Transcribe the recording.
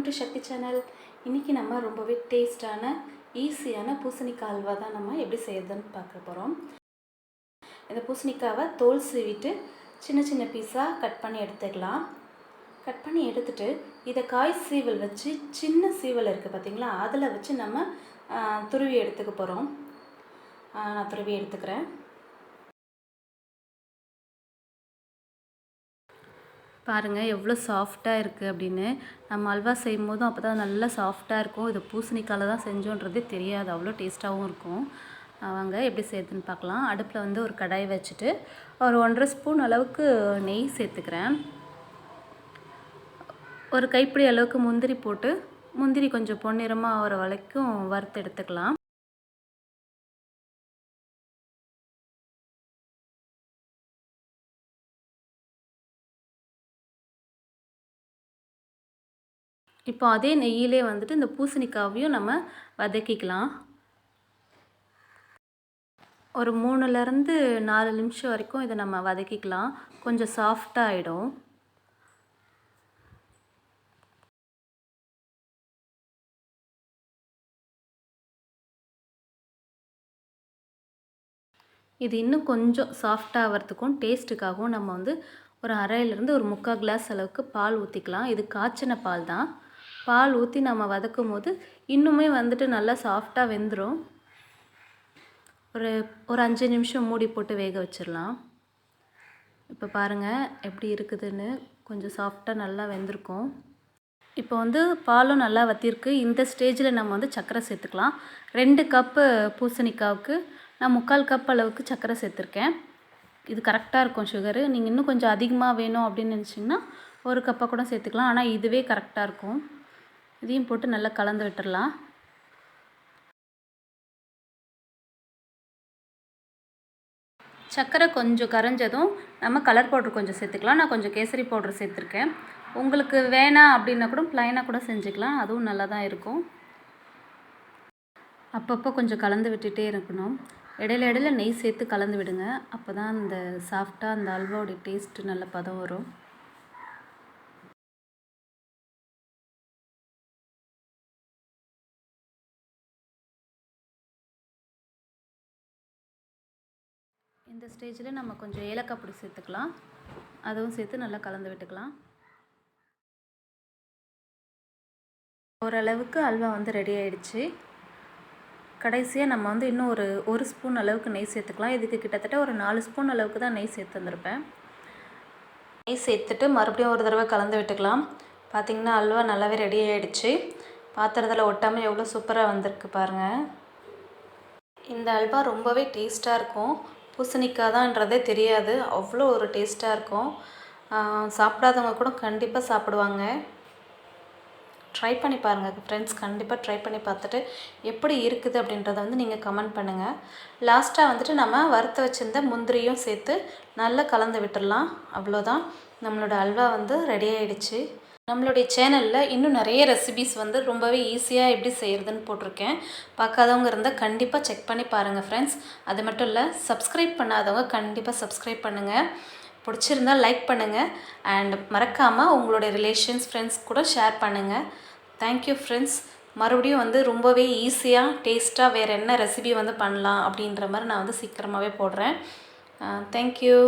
Welcome to Sakthi channel. இன்றைக்கி நம்ம ரொம்பவே டேஸ்டான ஈஸியான பூசணிக்காய் அல்வா தான் நம்ம எப்படி செய்யறதுன்னு பார்க்க போகிறோம். இந்த பூசணிக்காவை தோல் சீவிட்டு சின்ன சின்ன பீஸாக கட் பண்ணி எடுத்துக்கலாம். கட் பண்ணி எடுத்துகிட்டு இதை காய் சீவல் வச்சு சின்ன சீவல் இருக்குது பார்த்திங்களா, அதில் வச்சு நம்ம துருவி எடுத்துக்க போகிறோம். நான் துருவி எடுத்துக்கிறேன். பாருங்கள் எவ்வளோ சாஃப்டாக இருக்குது அப்படின்னு. நம்ம அல்வா செய்யும் போதும் அப்போ தான் நல்லா சாஃப்டாக இருக்கும். இது பூசணிக்காயில் தான் செஞ்சோன்றதே தெரியாது, அவ்வளோ டேஸ்ட்டாகவும் இருக்கும். வாங்க எப்படி செய்யுதுன்னு பார்க்கலாம். அடுப்பில் ஒரு கடாய் வச்சுட்டு ஒரு 1.5 ஸ்பூன் அளவுக்கு நெய் சேர்த்துக்கிறேன். ஒரு கைப்பிடி அளவுக்கு முந்திரி போட்டு முந்திரி கொஞ்சம் பொன்னிறமாக ஆகிற வரைக்கும் வறுத்து எடுத்துக்கலாம். இப்போ அதே நெய்யிலே இந்த பூசணிக்காவையும் நம்ம வதக்கிக்கலாம். ஒரு 3லேருந்து 4 நிமிஷம் வரைக்கும் இதை நம்ம வதக்கிக்கலாம். கொஞ்சம் சாஃப்டாக ஆகிடும். இது இன்னும் கொஞ்சம் சாஃப்டாக ஆகிறதுக்கும் டேஸ்ட்டுக்காகவும் நம்ம ஒரு 1/2லேருந்து ஒரு 3/4 கிளாஸ் அளவுக்கு பால் ஊற்றிக்கலாம். இது காய்ச்சின பால் தான். பால் ஊற்றி நம்ம வதக்கும் போது இன்னுமே நல்லா சாஃப்டாக வெந்துடும். ஒரு 5 நிமிஷம் மூடி போட்டு வேக வச்சிடலாம். இப்போ பாருங்கள் எப்படி இருக்குதுன்னு. கொஞ்சம் சாஃப்டாக நல்லா வெந்திருக்கும். இப்போ பாலும் நல்லா வற்றிருக்கு. இந்த ஸ்டேஜில் நம்ம சர்க்கரை சேர்த்துக்கலாம். 2 கப்பு பூசணிக்காவுக்கு நான் 3/4 கப் அளவுக்கு சர்க்கரை சேர்த்துருக்கேன். இது கரெக்டாக இருக்கும் சுகரு. நீங்கள் இன்னும் கொஞ்சம் அதிகமாக வேணும் அப்படின்னு நினச்சிங்கன்னா 1 கப்பாக கூட சேர்த்துக்கலாம். ஆனால் இதுவே கரெக்டாக இருக்கும். இதையும் போட்டு நல்லா கலந்து விட்டுடலாம். சர்க்கரை கொஞ்சம் கரைஞ்சதும் நம்ம கலர் பவுடர் கொஞ்சம் சேர்த்துக்கலாம். நான் கொஞ்சம் கேசரி பவுடர் சேர்த்துருக்கேன். உங்களுக்கு வேணாம் அப்படின்னா கூட ப்ளைனாக கூட செஞ்சுக்கலாம், அதுவும் நல்லா தான் இருக்கும். அப்பப்போ கொஞ்சம் கலந்து விட்டுகிட்டே இருக்கணும். இடையில இடையில நெய் சேர்த்து கலந்து விடுங்க. அப்போ தான் அந்த சாஃப்டாக அந்த அல்வாவோடைய டேஸ்ட்டு நல்ல பதம் வரும். இந்த ஸ்டேஜில் நம்ம கொஞ்சம் ஏலக்காய் பொடி சேர்த்துக்கலாம். அதுவும் சேர்த்து நல்லா கலந்து விட்டுக்கலாம். ஓரளவுக்கு அல்வா ரெடி ஆகிடுச்சு. கடைசியாக நம்ம இன்னும் ஒரு ஸ்பூன் அளவுக்கு நெய் சேர்த்துக்கலாம். இதுக்கு கிட்டத்தட்ட ஒரு 4 ஸ்பூன் அளவுக்கு தான் நெய் சேர்த்து வந்திருப்பேன். நெய் சேர்த்துட்டு மறுபடியும் ஒரு தடவை கலந்து விட்டுக்கலாம். பார்த்திங்கன்னா அல்வா நல்லாவே ரெடி ஆகிடுச்சு. பாத்திரத்தில் ஒட்டாமல் எவ்வளோ சூப்பராக வந்திருக்கு பாருங்கள். இந்த அல்வா ரொம்பவே டேஸ்ட்டாக இருக்கும். பூசணிக்காய் தான்ன்றதே தெரியாது, அவ்வளோ ஒரு டேஸ்ட்டாக இருக்கும். சாப்பிடாதவங்க கூட கண்டிப்பாக சாப்பிடுவாங்க. ட்ரை பண்ணி பாருங்கள் ஃப்ரெண்ட்ஸ். கண்டிப்பாக ட்ரை பண்ணி பார்த்துட்டு எப்படி இருக்குது அப்படின்றத நீங்கள் கமெண்ட் பண்ணுங்கள். லாஸ்ட்டாக நம்ம வறுத்து வச்சுருந்த முந்திரியும் சேர்த்து நல்லா கலந்து விட்டுடலாம். அவ்வளோதான், நம்மளோட அல்வா ரெடி ஆகிடுச்சு. நம்மளுடைய சேனலில் இன்னும் நிறைய ரெசிபீஸ் ரொம்பவே ஈஸியாக எப்படி செய்கிறதுன்னு போட்டிருக்கேன். பார்க்காதவங்க இருந்தால் கண்டிப்பாக செக் பண்ணி பாருங்கள் ஃப்ரெண்ட்ஸ். அது மட்டும் இல்லை, சப்ஸ்கிரைப் பண்ணாதவங்க கண்டிப்பாக சப்ஸ்கிரைப் பண்ணுங்கள். பிடிச்சிருந்தால் லைக் பண்ணுங்கள். அண்ட் மறக்காமல் உங்களுடைய ரிலேஷன்ஸ் ஃப்ரெண்ட்ஸ் கூட ஷேர் பண்ணுங்கள். Thank you friends. மறுபடியும் ரொம்பவே ஈஸியாக டேஸ்ட்டாக வேறு என்ன ரெசிபி பண்ணலாம் அப்படின்ற மாதிரி நான் சீக்கிரமாகவே போடுறேன். தேங்க்யூ.